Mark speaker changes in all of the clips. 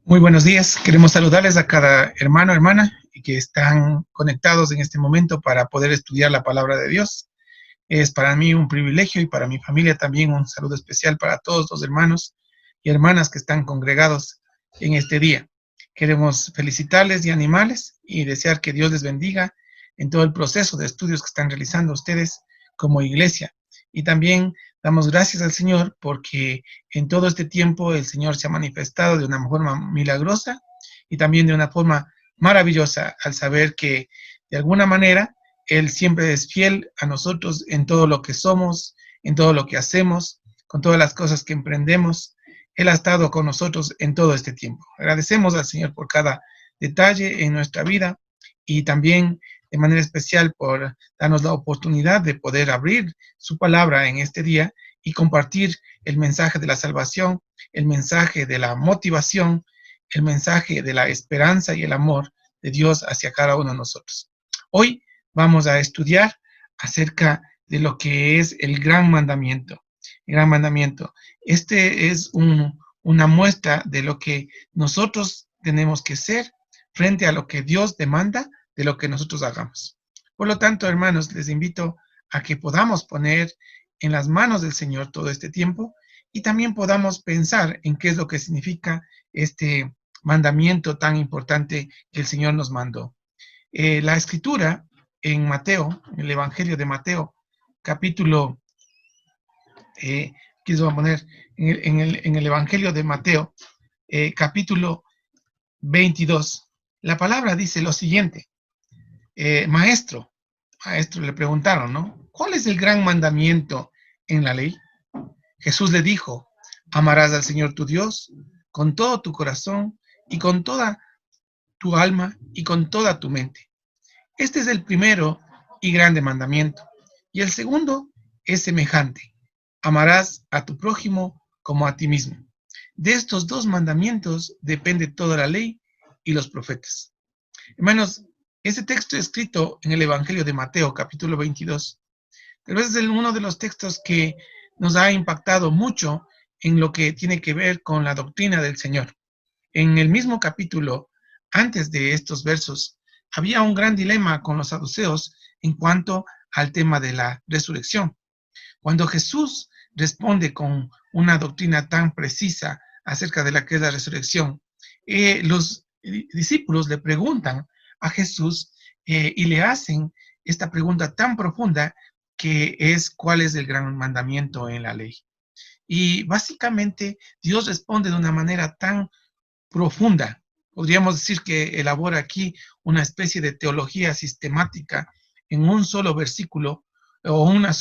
Speaker 1: Muy buenos días. Queremos saludarles a cada hermano, hermana, y que están conectados en este momento para poder estudiar la palabra de Dios. Es para mí un privilegio y para mi familia también un saludo especial para todos los hermanos y hermanas que están congregados en este día. Queremos felicitarles y animarles y desear que Dios les bendiga en todo el proceso de estudios que están realizando ustedes como iglesia. Y también damos gracias al Señor porque en todo este tiempo el Señor se ha manifestado de una forma milagrosa y también de una forma maravillosa al saber que de alguna manera Él siempre es fiel a nosotros en todo lo que somos, en todo lo que hacemos, con todas las cosas que emprendemos. Él ha estado con nosotros en todo este tiempo. Agradecemos al Señor por cada detalle en nuestra vida y también de manera especial por darnos la oportunidad de poder abrir su palabra en este día y compartir el mensaje de la salvación, el mensaje de la motivación, el mensaje de la esperanza y el amor de Dios hacia cada uno de nosotros. Hoy vamos a estudiar acerca de lo que es el gran mandamiento. El gran mandamiento. Este es una muestra de lo que nosotros tenemos que ser frente a lo que Dios demanda de lo que nosotros hagamos. Por lo tanto, hermanos, les invito a que podamos poner en las manos del Señor todo este tiempo y también podamos pensar en qué es lo que significa este mandamiento tan importante que el Señor nos mandó. La escritura en Mateo, en el Evangelio de Mateo, capítulo, aquí les voy a poner, en el Evangelio de Mateo, capítulo 22, la palabra dice lo siguiente: maestro, le preguntaron, ¿no? ¿Cuál es el gran mandamiento en la ley? Jesús le dijo: amarás al Señor tu Dios con todo tu corazón y con toda tu alma y con toda tu mente. Este es el primero y grande mandamiento. Y el segundo es semejante: amarás a tu prójimo como a ti mismo. De estos dos mandamientos depende toda la ley y los profetas. Hermanos, este texto escrito en el Evangelio de Mateo, capítulo 22, tal vez es uno de los textos que nos ha impactado mucho en lo que tiene que ver con la doctrina del Señor. En el mismo capítulo, antes de estos versos, había un gran dilema con los saduceos en cuanto al tema de la resurrección. Cuando Jesús responde con una doctrina tan precisa acerca de la que es la resurrección, los discípulos le preguntan a Jesús y le hacen esta pregunta tan profunda que es: ¿cuál es el gran mandamiento en la ley? Y básicamente Dios responde de una manera tan profunda. Podríamos decir que elabora aquí una especie de teología sistemática en un solo versículo o un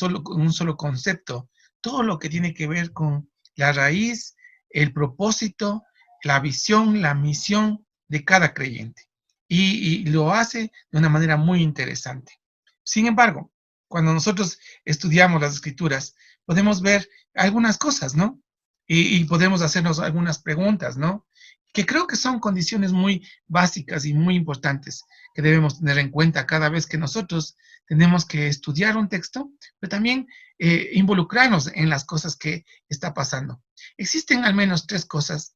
Speaker 1: solo concepto. Todo lo que tiene que ver con la raíz, el propósito, la visión, la misión de cada creyente. Y lo hace de una manera muy interesante. Sin embargo, cuando nosotros estudiamos las escrituras, podemos ver algunas cosas, ¿no? Y podemos hacernos algunas preguntas, ¿no? Que creo que son condiciones muy básicas y muy importantes que debemos tener en cuenta cada vez que nosotros tenemos que estudiar un texto, pero también involucrarnos en las cosas que está pasando. Existen al menos tres cosas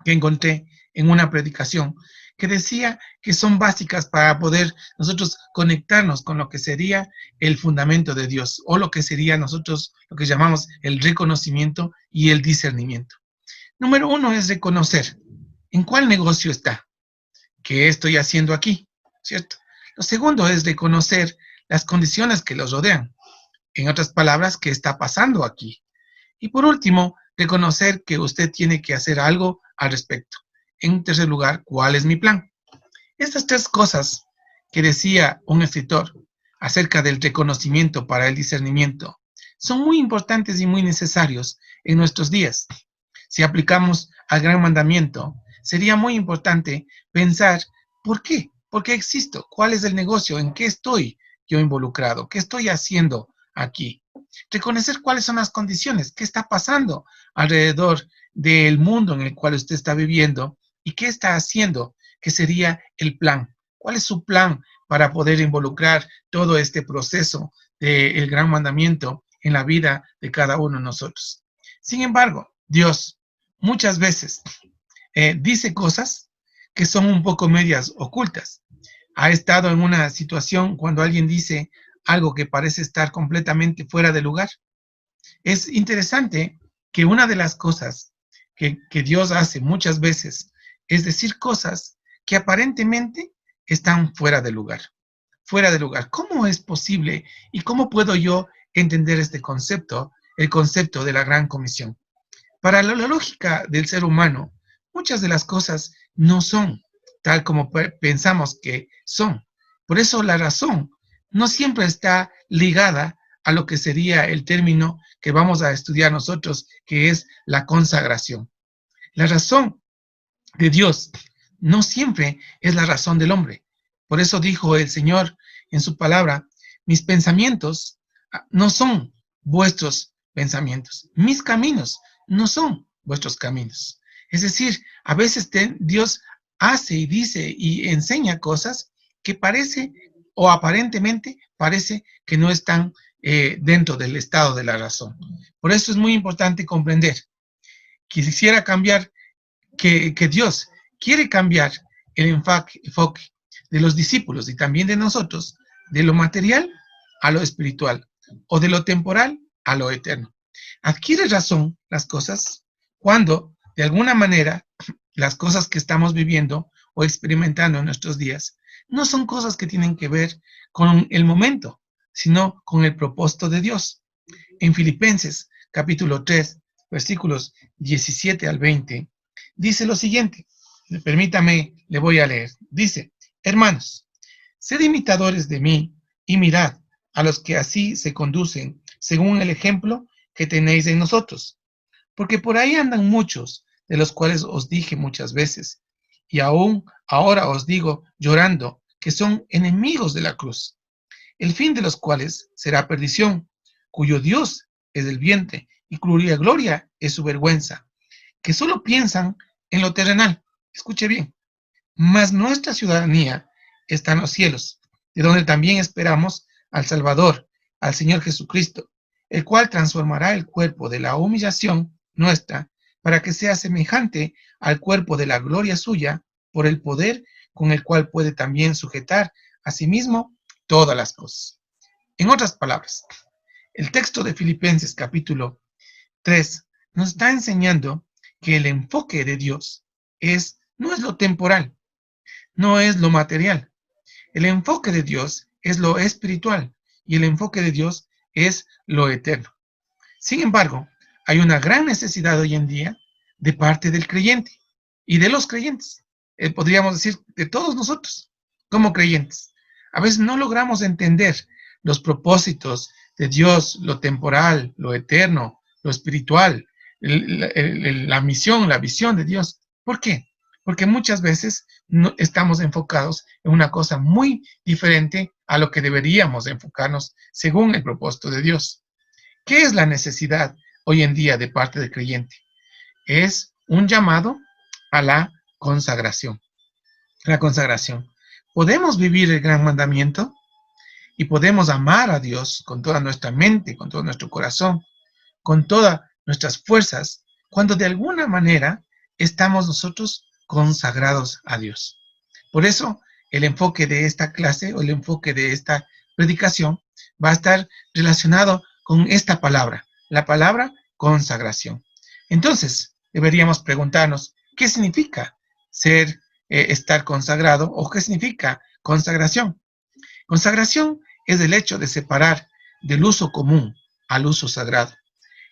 Speaker 1: que encontré en una predicación que decía que son básicas para poder nosotros conectarnos con lo que sería el fundamento de Dios, o lo que sería nosotros lo que llamamos el reconocimiento y el discernimiento. Número uno es reconocer en cuál negocio está, qué estoy haciendo aquí, ¿cierto? Lo segundo es reconocer las condiciones que los rodean, en otras palabras, qué está pasando aquí. Y por último, reconocer que usted tiene que hacer algo al respecto. En tercer lugar, ¿cuál es mi plan? Estas tres cosas que decía un escritor acerca del reconocimiento para el discernimiento son muy importantes y muy necesarios en nuestros días. Si aplicamos al gran mandamiento, sería muy importante pensar: ¿por qué? ¿Por qué existo? ¿Cuál es el negocio? ¿En qué estoy yo involucrado? ¿Qué estoy haciendo aquí? Reconocer cuáles son las condiciones, qué está pasando alrededor del mundo en el cual usted está viviendo y qué está haciendo, que sería el plan. ¿Cuál es su plan para poder involucrar todo este proceso del gran mandamiento en la vida de cada uno de nosotros? Sin embargo, Dios muchas veces dice cosas que son un poco medias ocultas. Ha estado en una situación cuando alguien dice algo que parece estar completamente fuera de lugar. Es interesante que una de las cosas que Dios hace muchas veces es decir cosas que aparentemente están fuera de lugar. Fuera de lugar. ¿Cómo es posible y cómo puedo yo entender este concepto, el concepto de la gran comisión? Para la lógica del ser humano, muchas de las cosas no son tal como pensamos que son. Por eso la razón no siempre está ligada a lo que sería el término que vamos a estudiar nosotros, que es la consagración. La razón de Dios no siempre es la razón del hombre. Por eso dijo el Señor en su palabra, mis pensamientos no son vuestros pensamientos, mis caminos no son vuestros caminos. Es decir, a veces Dios hace y dice y enseña cosas que parece o aparentemente parece que no están dentro del estado de la razón. Por eso es muy importante comprender. Quisiera cambiar que Dios quiere cambiar el enfoque de los discípulos y también de nosotros, de lo material a lo espiritual o de lo temporal a lo eterno. Adquiere razón las cosas cuando, de alguna manera, las cosas que estamos viviendo o experimentando en nuestros días no son cosas que tienen que ver con el momento, sino con el propósito de Dios. En Filipenses capítulo 3, versículos 17 al 20, dice lo siguiente. Permítame, le voy a leer. Dice, hermanos, sed imitadores de mí y mirad a los que así se conducen según el ejemplo que tenéis en nosotros. Porque por ahí andan muchos, de los cuales os dije muchas veces, y aún ahora os digo llorando, que son enemigos de la cruz, el fin de los cuales será perdición, cuyo Dios es el vientre y cuya gloria es su vergüenza, que solo piensan en lo terrenal. Escuche bien, mas nuestra ciudadanía está en los cielos, de donde también esperamos al Salvador, al Señor Jesucristo, el cual transformará el cuerpo de la humillación nuestra para que sea semejante al cuerpo de la gloria suya por el poder con el cual puede también sujetar a sí mismo todas las cosas. En otras palabras, el texto de Filipenses capítulo 3 nos está enseñando que el enfoque de Dios no es lo temporal, no es lo material. El enfoque de Dios es lo espiritual y el enfoque de Dios es lo eterno. Sin embargo, hay una gran necesidad hoy en día de parte del creyente y de los creyentes. Podríamos decir de todos nosotros como creyentes. A veces no logramos entender los propósitos de Dios, lo temporal, lo eterno, lo espiritual, la misión, la visión de Dios. ¿Por qué? Porque muchas veces no estamos enfocados en una cosa muy diferente a lo que deberíamos enfocarnos según el propósito de Dios. ¿Qué es la necesidad hoy en día de parte del creyente? Es un llamado a la consagración. La consagración. ¿Podemos vivir el gran mandamiento? Y podemos amar a Dios con toda nuestra mente, con todo nuestro corazón, con todas nuestras fuerzas, cuando de alguna manera estamos nosotros consagrados a Dios. Por eso, el enfoque de esta clase o el enfoque de esta predicación va a estar relacionado con esta palabra, la palabra consagración. Entonces, deberíamos preguntarnos, ¿qué significa estar consagrado o qué significa consagración? Consagración es el hecho de separar del uso común al uso sagrado.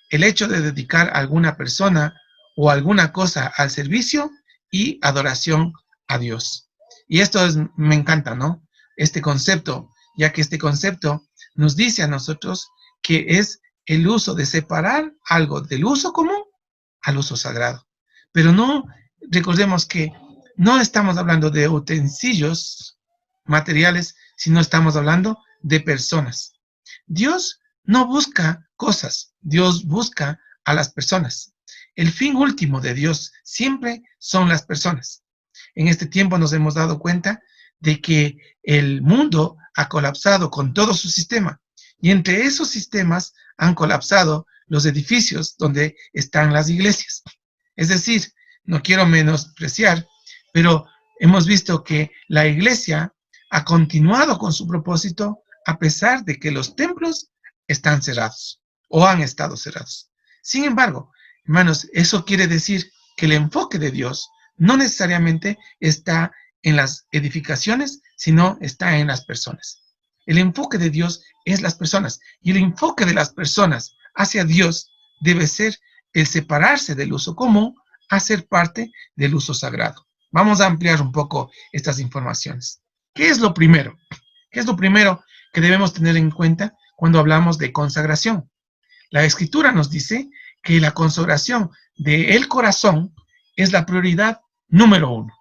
Speaker 1: El hecho de dedicar a alguna persona o alguna cosa al servicio y adoración a Dios. Y esto me encanta, ¿no? Este concepto, ya que este concepto nos dice a nosotros que es el uso de separar algo del uso común al uso sagrado. Pero no, recordemos que no estamos hablando de utensilios materiales, sino estamos hablando de personas. Dios no busca cosas, Dios busca a las personas. El fin último de Dios siempre son las personas. En este tiempo nos hemos dado cuenta de que el mundo ha colapsado con todo su sistema y entre esos sistemas han colapsado los edificios donde están las iglesias. Es decir, no quiero menospreciar, pero hemos visto que la iglesia ha continuado con su propósito a pesar de que los templos están cerrados o han estado cerrados. Sin embargo, hermanos, eso quiere decir que el enfoque de Dios no necesariamente está en las edificaciones, sino está en las personas. El enfoque de Dios es las personas y el enfoque de las personas hacia Dios debe ser el separarse del uso común a ser parte del uso sagrado. Vamos a ampliar un poco estas informaciones. ¿Qué es lo primero? ¿Qué es lo primero que debemos tener en cuenta cuando hablamos de consagración? La Escritura nos dice que la consagración del corazón es la prioridad número uno.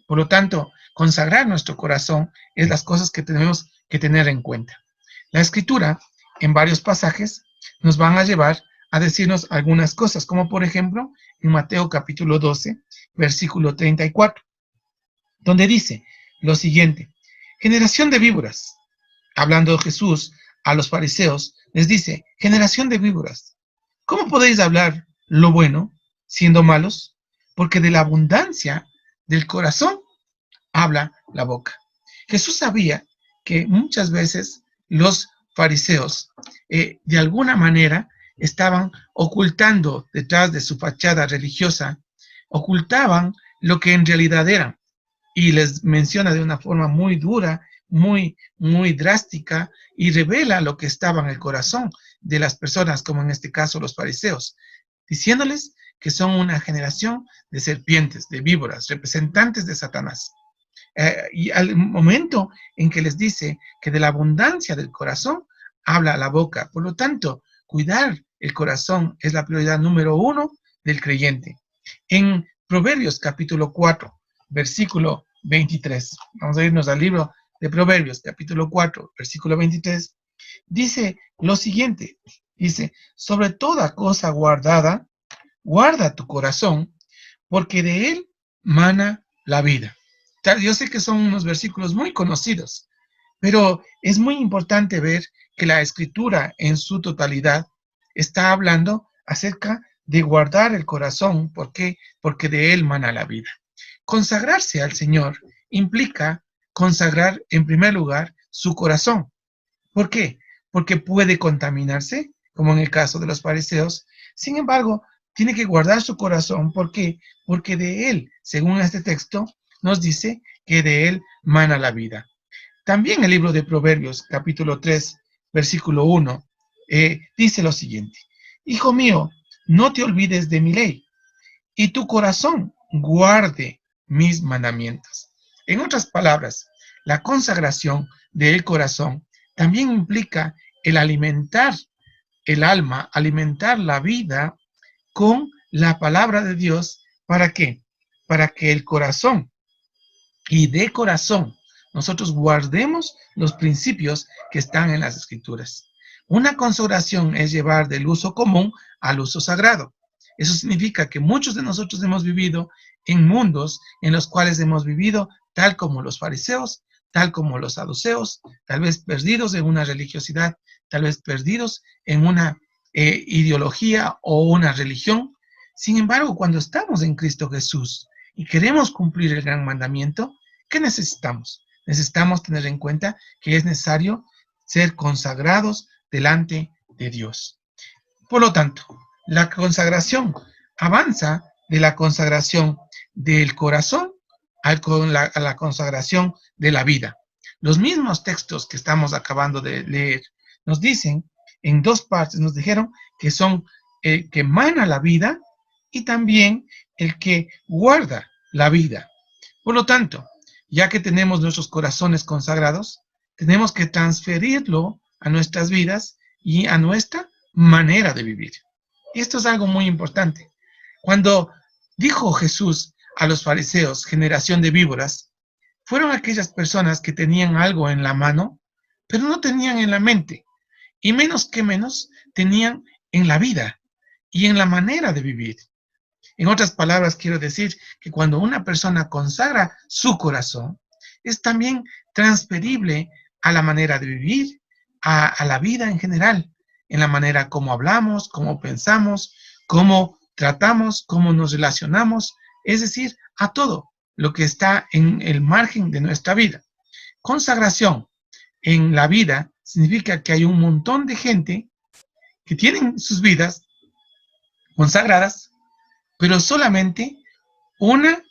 Speaker 1: Por lo tanto, consagrar nuestro corazón es las cosas que tenemos que tener en cuenta. La Escritura, en varios pasajes, nos van a llevar a decirnos algunas cosas, como por ejemplo en Mateo capítulo 12, versículo 34, donde dice lo siguiente: generación de víboras. Hablando Jesús a los fariseos, les dice: generación de víboras, ¿cómo podéis hablar lo bueno siendo malos? Porque de la abundancia del corazón habla la boca. Jesús sabía que muchas veces los fariseos, de alguna manera, estaban ocultando detrás de su fachada religiosa, ocultaban lo que en realidad eran. Y les menciona de una forma muy dura, muy drástica, y revela lo que estaba en el corazón de las personas, como en este caso los fariseos, diciéndoles que son una generación de serpientes, de víboras, representantes de Satanás. Y al momento en que les dice que de la abundancia del corazón habla la boca. Por lo tanto, cuidar el corazón es la prioridad número uno del creyente. En Proverbios capítulo 4, versículo 23, vamos a irnos al libro de Proverbios capítulo 4, versículo 23, dice lo siguiente, dice: sobre toda cosa guardada, guarda tu corazón, porque de él mana la vida. Yo sé que son unos versículos muy conocidos, pero es muy importante ver que la Escritura en su totalidad está hablando acerca de guardar el corazón. ¿Por qué? Porque de él mana la vida. Consagrarse al Señor implica consagrar en primer lugar su corazón. ¿Por qué? Porque puede contaminarse, como en el caso de los fariseos. Sin embargo, tiene que guardar su corazón. ¿Por qué? Porque de él, según este texto, nos dice que de él mana la vida. También el libro de Proverbios, capítulo 3, versículo 1, dice lo siguiente: hijo mío, no te olvides de mi ley, y tu corazón guarde mis mandamientos. En otras palabras, la consagración del corazón también implica el alimentar el alma, alimentar la vida con la palabra de Dios. ¿Para qué? Para que el corazón y de corazón nosotros guardemos los principios que están en las Escrituras. Una consagración es llevar del uso común al uso sagrado. Eso significa que muchos de nosotros hemos vivido en mundos en los cuales hemos vivido tal como los fariseos, tal como los saduceos, tal vez perdidos en una religiosidad, tal vez perdidos en una ideología o una religión. Sin embargo, cuando estamos en Cristo Jesús y queremos cumplir el gran mandamiento, ¿qué necesitamos? Necesitamos tener en cuenta que es necesario ser consagrados delante de Dios. Por lo tanto, la consagración avanza de la consagración del corazón a la consagración de la vida. Los mismos textos que estamos acabando de leer nos dicen, en dos partes nos dijeron que son el que emana la vida y también el que guarda la vida. Por lo tanto, ya que tenemos nuestros corazones consagrados, tenemos que transferirlo a nuestras vidas y a nuestra manera de vivir. Y esto es algo muy importante. Cuando dijo Jesús a los fariseos, generación de víboras, fueron aquellas personas que tenían algo en la mano, pero no tenían en la mente, y menos que menos tenían en la vida y en la manera de vivir. En otras palabras, quiero decir que cuando una persona consagra su corazón, es también transferible a la manera de vivir, a la vida en general, en la manera como hablamos, cómo pensamos, cómo tratamos, cómo nos relacionamos, es decir, a todo lo que está en el margen de nuestra vida. Consagración en la vida significa que hay un montón de gente que tienen sus vidas consagradas, pero solamente una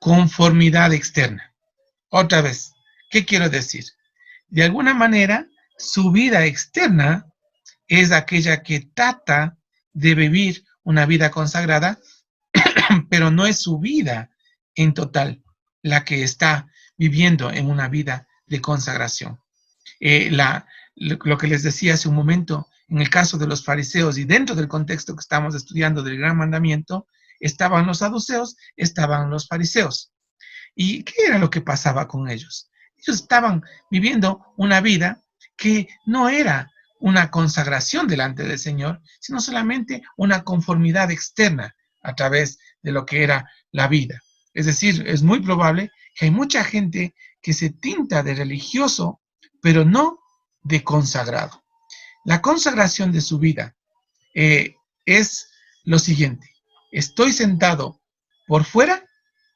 Speaker 1: conformidad externa. Otra vez, ¿qué quiero decir? De alguna manera, su vida externa es aquella que trata de vivir una vida consagrada, pero no es su vida en total la que está viviendo en una vida de consagración. Lo que les decía hace un momento, en el caso de los fariseos y dentro del contexto que estamos estudiando del gran mandamiento, estaban los saduceos, estaban los fariseos. ¿Y qué era lo que pasaba con ellos? Ellos estaban viviendo una vida que no era una consagración delante del Señor, sino solamente una conformidad externa a través de lo que era la vida. Es decir, es muy probable que hay mucha gente que se tinta de religioso, pero no de consagrado. La consagración de su vida es lo siguiente. Estoy sentado por fuera,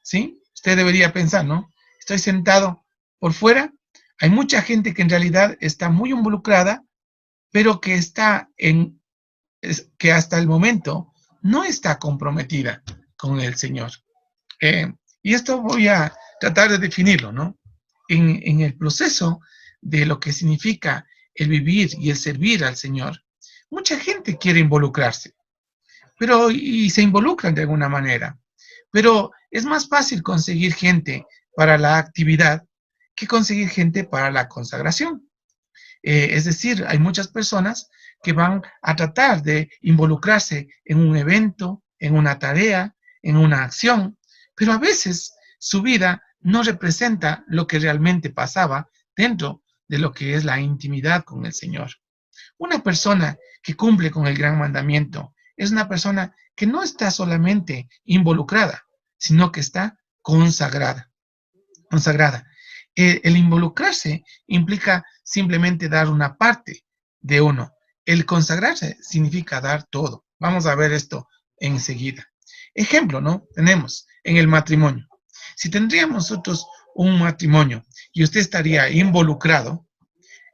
Speaker 1: ¿sí? Usted debería pensar, ¿no? Estoy sentado por fuera. Hay mucha gente que en realidad está muy involucrada, pero que hasta el momento no está comprometida con el Señor. Y esto voy a tratar de definirlo, ¿no? En el proceso de lo que significa el vivir y el servir al Señor, mucha gente quiere involucrarse, y se involucran de alguna manera, pero es más fácil conseguir gente para la actividad que conseguir gente para la consagración. Es decir, hay muchas personas que van a tratar de involucrarse en un evento, en una tarea, en una acción, pero a veces su vida no representa lo que realmente pasaba dentro de lo que es la intimidad con el Señor. Una persona que cumple con el gran mandamiento es una persona que no está solamente involucrada, sino que está consagrada. Consagrada. El involucrarse implica simplemente dar una parte de uno. El consagrarse significa dar todo. Vamos a ver esto enseguida. Ejemplo, ¿no? Tenemos en el matrimonio. Si tendríamos nosotros un matrimonio y usted estaría involucrado,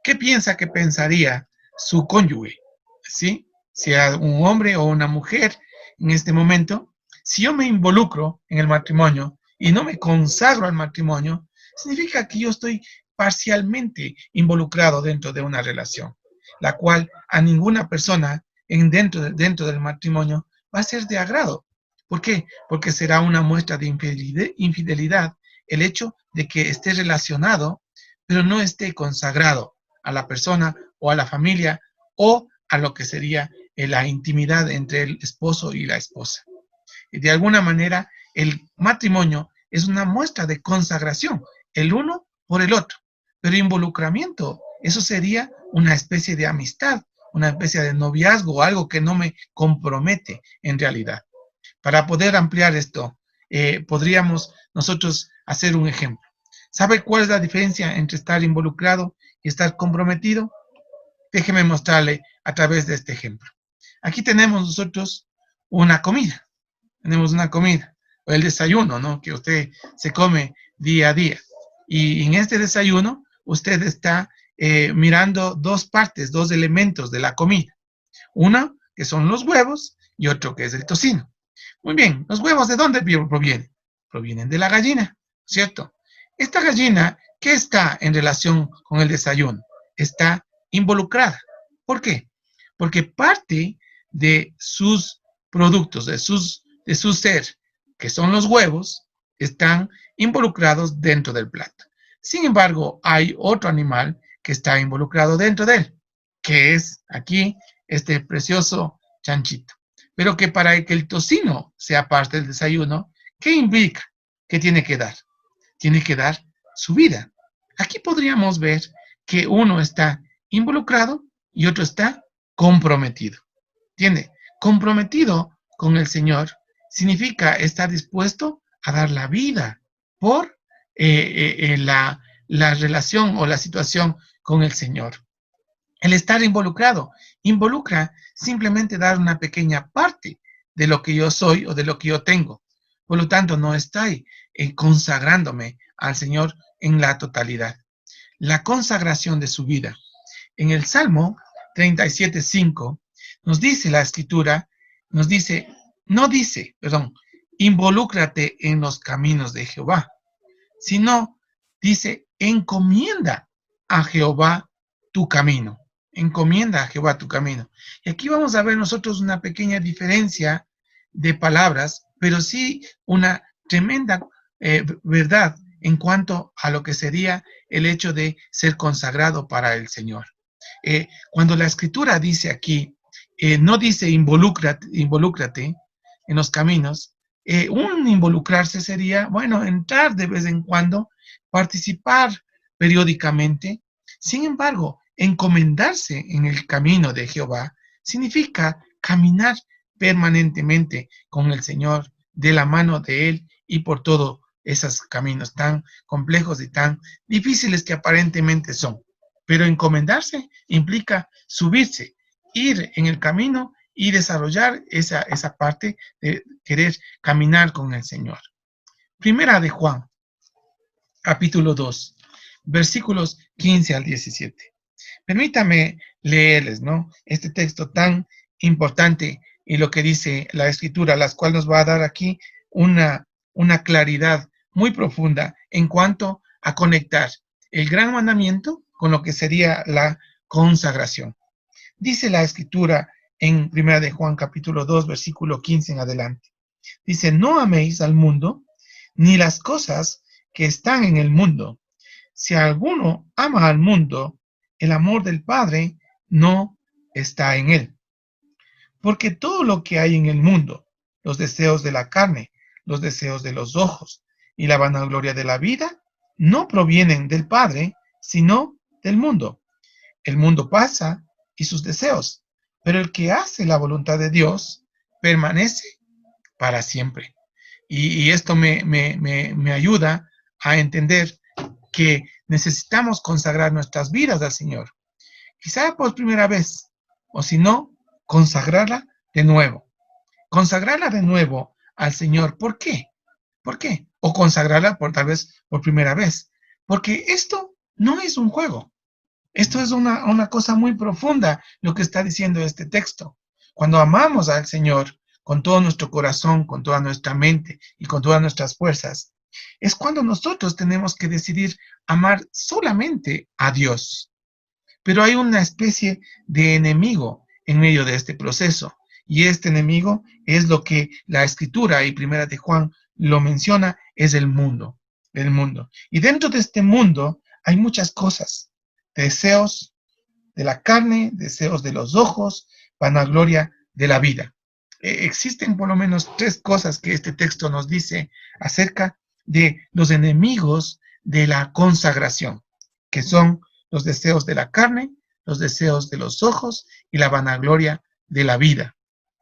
Speaker 1: ¿qué piensa que pensaría su cónyuge? ¿Sí? Sea un hombre o una mujer en este momento. Si yo me involucro en el matrimonio y no me consagro al matrimonio, significa que yo estoy parcialmente involucrado dentro de una relación, la cual a ninguna persona dentro del matrimonio va a ser de agrado. ¿Por qué? Porque será una muestra de infidelidad el hecho de que esté relacionado, pero no esté consagrado a la persona o a la familia o a lo que sería la intimidad entre el esposo y la esposa. De alguna manera, el matrimonio es una muestra de consagración, el uno por el otro, pero involucramiento, eso sería una especie de amistad, una especie de noviazgo, algo que no me compromete en realidad. Para poder ampliar esto, podríamos nosotros hacer un ejemplo. ¿Sabe cuál es la diferencia entre estar involucrado y estar comprometido? Déjeme mostrarle a través de este ejemplo. Aquí tenemos nosotros una comida. Tenemos una comida, o el desayuno, ¿no? Que usted se come día a día. Y en este desayuno, usted está mirando dos partes, dos elementos de la comida. Una que son los huevos y otro que es el tocino. Muy bien, ¿los huevos de dónde provienen? Provienen de la gallina, ¿cierto? Esta gallina, ¿qué está en relación con el desayuno? Está involucrada. ¿Por qué? Porque parte de sus productos, de su ser, que son los huevos, están involucrados dentro del plato. Sin embargo, hay otro animal que está involucrado dentro de él, que es aquí este precioso chanchito. Pero que para que el tocino sea parte del desayuno, ¿qué implica? ¿Qué tiene que dar? Tiene que dar su vida. Aquí podríamos ver que uno está involucrado y otro está comprometido. ¿Entiende? Comprometido con el Señor significa estar dispuesto a dar la vida por la relación o la situación con el Señor. El estar involucrado involucra simplemente dar una pequeña parte de lo que yo soy o de lo que yo tengo. Por lo tanto, no estoy consagrándome al Señor en la totalidad. La consagración de su vida. En el Salmo 37:5 nos dice la Escritura, nos dice, no dice, perdón, involúcrate en los caminos de Jehová, sino dice, encomienda a Jehová tu camino. Encomienda a Jehová tu camino. Y aquí vamos a ver nosotros una pequeña diferencia de palabras, pero sí una tremenda verdad en cuanto a lo que sería el hecho de ser consagrado para el Señor. Cuando la Escritura dice aquí, no dice involúcrate en los caminos, un involucrarse sería, bueno, entrar de vez en cuando, participar periódicamente. Sin embargo, encomendarse en el camino de Jehová significa caminar permanentemente con el Señor, de la mano de Él y por todos esos caminos tan complejos y tan difíciles que aparentemente son. Pero encomendarse implica subirse, ir en el camino y desarrollar esa parte de querer caminar con el Señor. Primera de Juan, capítulo 2, versículos 15 al 17. Permítame leerles, ¿no? Este texto tan importante y lo que dice la Escritura, las cuales nos va a dar aquí una claridad muy profunda en cuanto a conectar el gran mandamiento con lo que sería la consagración. Dice la Escritura en Primera de Juan capítulo 2, versículo 15 en adelante. Dice, no améis al mundo, ni las cosas que están en el mundo. Si alguno ama al mundo, el amor del Padre no está en él. Porque todo lo que hay en el mundo, los deseos de la carne, los deseos de los ojos y la vanagloria de la vida, no provienen del Padre, sino del mundo. El mundo pasa y sus deseos, pero el que hace la voluntad de Dios permanece para siempre. Y esto me ayuda a entender que necesitamos consagrar nuestras vidas al Señor. Quizá por primera vez, o si no, consagrarla de nuevo. Consagrarla de nuevo al Señor. ¿Por qué? ¿Por qué? O consagrarla tal vez por primera vez. Porque esto no es un juego. Esto es una cosa muy profunda lo que está diciendo este texto. Cuando amamos al Señor con todo nuestro corazón, con toda nuestra mente y con todas nuestras fuerzas, es cuando nosotros tenemos que decidir amar solamente a Dios. Pero hay una especie de enemigo en medio de este proceso. Y este enemigo es lo que la Escritura y Primera de Juan lo menciona, es el mundo. El mundo. Y dentro de este mundo hay muchas cosas. Deseos de la carne, deseos de los ojos, vanagloria de la vida. Existen por lo menos 3 cosas que este texto nos dice acerca de los enemigos de la consagración, que son los deseos de la carne, los deseos de los ojos y la vanagloria de la vida.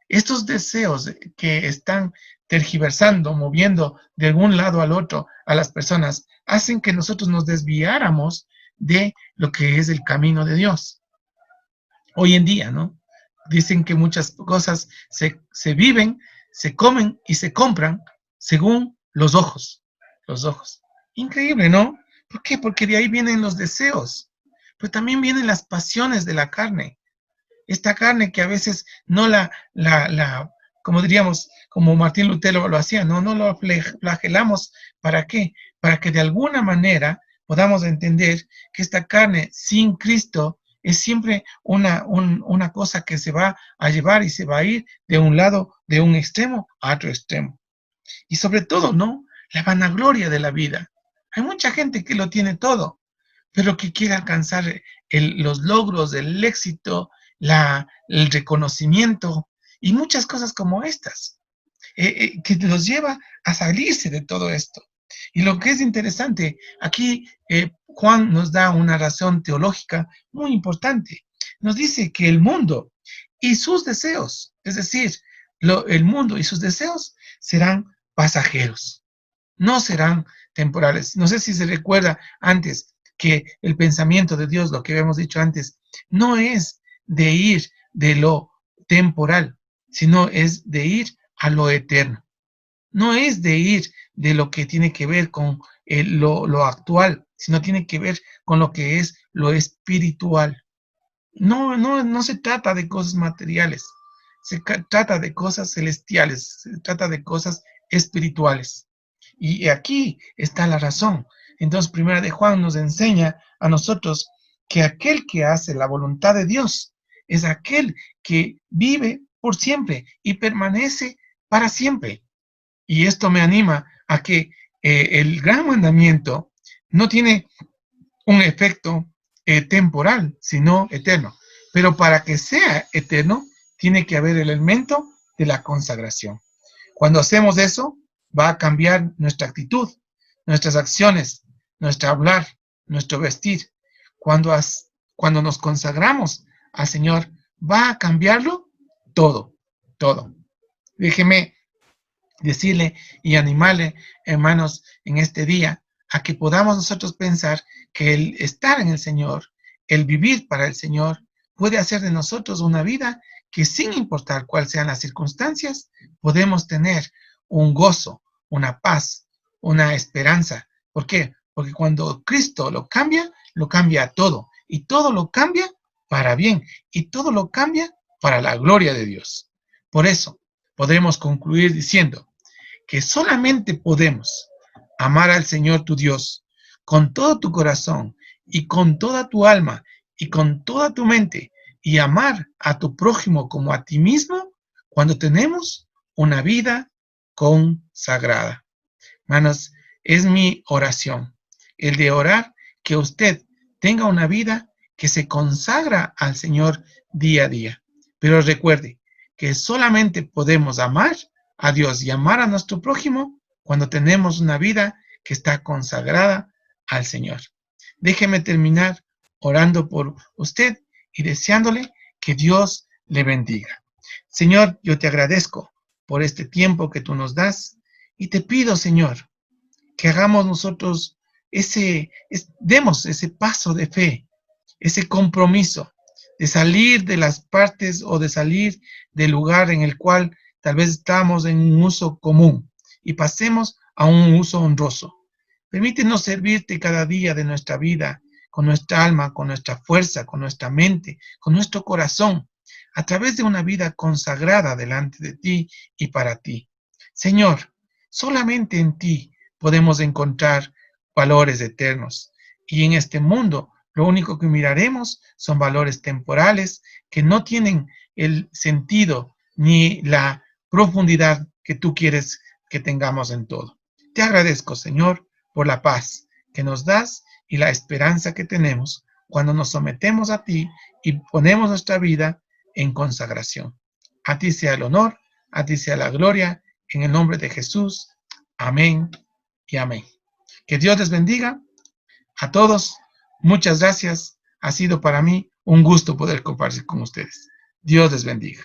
Speaker 1: Estos deseos que están tergiversando, moviendo de algún lado al otro a las personas, hacen que nosotros nos desviáramos de lo que es el camino de Dios. Hoy en día, ¿no? Dicen que muchas cosas se viven, se comen y se compran según los ojos. Los ojos. Increíble, ¿no? ¿Por qué? Porque de ahí vienen los deseos, pero también vienen las pasiones de la carne. Esta carne que a veces no como diríamos, como Martín Lutero lo hacía, no lo flagelamos. ¿Para qué? Para que de alguna manera podamos entender que esta carne sin Cristo es siempre una cosa que se va a llevar y se va a ir de un lado, de un extremo a otro extremo. Y sobre todo, ¿no? La vanagloria de la vida. Hay mucha gente que lo tiene todo, pero que quiere alcanzar los logros, el éxito, el reconocimiento y muchas cosas como estas, que los lleva a salirse de todo esto. Y lo que es interesante, aquí Juan nos da una razón teológica muy importante. Nos dice que el mundo y sus deseos, es decir, el mundo y sus deseos serán pasajeros, no serán temporales. No sé si se recuerda antes que el pensamiento de Dios, lo que habíamos dicho antes, no es de ir de lo temporal, sino es de ir a lo eterno. no es de ir de lo que tiene que ver con lo actual, sino tiene que ver con lo que es lo espiritual. No se trata de cosas materiales, trata de cosas celestiales, se trata de cosas espirituales. Y aquí está la razón. Entonces, Primera de Juan nos enseña a nosotros que aquel que hace la voluntad de Dios es aquel que vive por siempre y permanece para siempre. Y esto me anima a que el gran mandamiento no tiene un efecto temporal, sino eterno. Pero para que sea eterno, tiene que haber el elemento de la consagración. Cuando hacemos eso, va a cambiar nuestra actitud, nuestras acciones, nuestro hablar, nuestro vestir. Cuando, cuando nos consagramos al Señor, va a cambiarlo todo, todo. Déjeme decirle y animarle, hermanos, en este día, a que podamos nosotros pensar que el estar en el Señor, el vivir para el Señor, puede hacer de nosotros una vida que sin importar cuáles sean las circunstancias, podemos tener un gozo, una paz, una esperanza. ¿Por qué? Porque cuando Cristo lo cambia todo. Y todo lo cambia para bien. Y todo lo cambia para la gloria de Dios. Por eso, podremos concluir diciendo que solamente podemos amar al Señor tu Dios con todo tu corazón y con toda tu alma y con toda tu mente y amar a tu prójimo como a ti mismo cuando tenemos una vida consagrada. Hermanos, es mi oración, el de orar que usted tenga una vida que se consagra al Señor día a día. Pero recuerde que solamente podemos amar a Dios y amar a nuestro prójimo cuando tenemos una vida que está consagrada al Señor. Déjeme terminar orando por usted y deseándole que Dios le bendiga. Señor, yo te agradezco por este tiempo que tú nos das y te pido, Señor, que hagamos nosotros demos ese paso de fe, ese compromiso de salir de las partes o de salir del lugar en el cual tal vez estamos en un uso común y pasemos a un uso honroso. Permítenos servirte cada día de nuestra vida, con nuestra alma, con nuestra fuerza, con nuestra mente, con nuestro corazón, a través de una vida consagrada delante de ti y para ti. Señor, solamente en ti podemos encontrar valores eternos. Y en este mundo, lo único que miraremos son valores temporales que no tienen el sentido ni la profundidad que tú quieres que tengamos en todo. Te agradezco, Señor, por la paz que nos das y la esperanza que tenemos cuando nos sometemos a ti y ponemos nuestra vida en consagración. A ti sea el honor, a ti sea la gloria, en el nombre de Jesús. Amén y amén. Que Dios les bendiga a todos. Muchas gracias. Ha sido para mí un gusto poder compartir con ustedes. Dios les bendiga.